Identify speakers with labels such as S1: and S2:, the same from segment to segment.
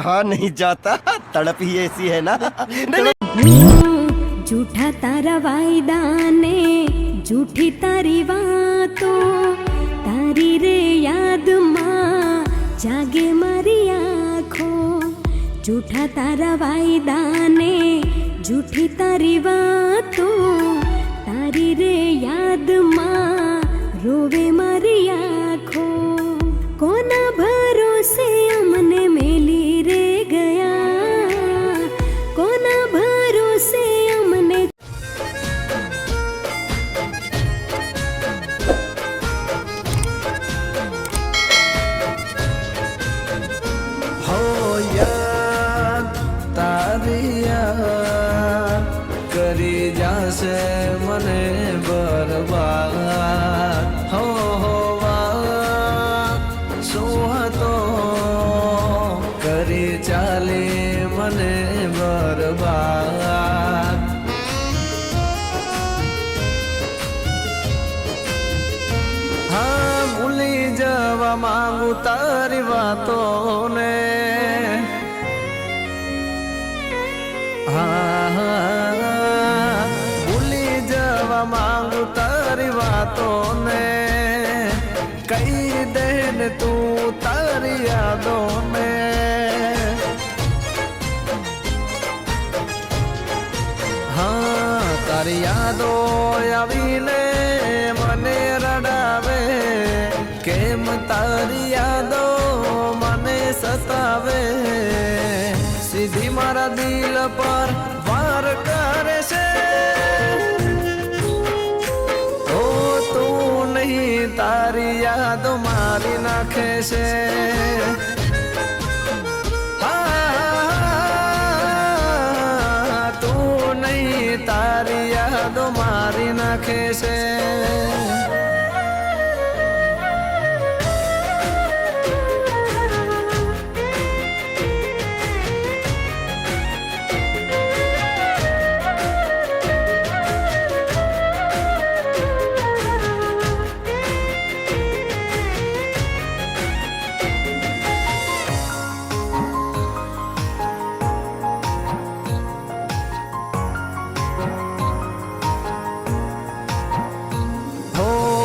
S1: रहा नहीं जाता, तड़प ही ऐसी है ना।
S2: झूठा तारा वायदा ने झूठी तारी वातों, तारी रे याद मां जागे मारी आँखों। झूठा तारा वायदा ने झूठी तारी वातों, तारी रे याद मां रोवे मारी आँखों। कोना भरोसे अमने मेली रे गया, कोना भरोसे अमने।
S3: हो याद तारी याद करी जासे मने बर्बाद। हो सुहतो करी चाले मने बर्बाद। हाँ भूली जवा मांगू तारी बातों ने, हाँ भूली जवा मांगू तारी बातों ने। कई दिन तू तारी यादों में, हाँ तारी यादों आवीने मने रडावे। केम तारी यादों मने सतावे, सीधी मारा दिल पर वार करे से। तारी याद मारी नाखे से, हाँ तू नहीं तारी याद मारी नाखे से।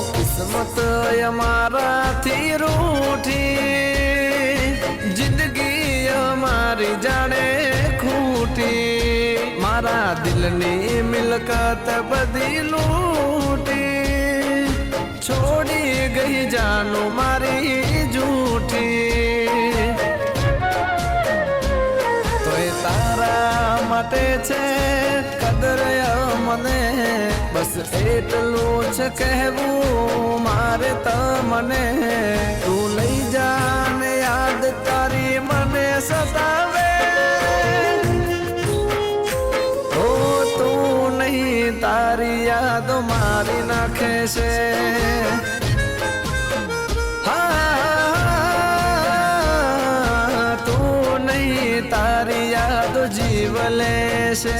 S3: किस्मत हमारा थी रूठी, जिंदगी हमारी जाने खूटी। मारा दिल नी मिलकत बदी लूटी, छोड़ी गई जानू मारी झूठी। तो तारा मटे छे कदर मने, बस एटलू छ कहवू मारे तमने। तू लई जाने याद तारी मने सतावे, ओ तू नहीं तारी याद मारी नाखे से। हाँ तू नहीं तारी याद जीवले से।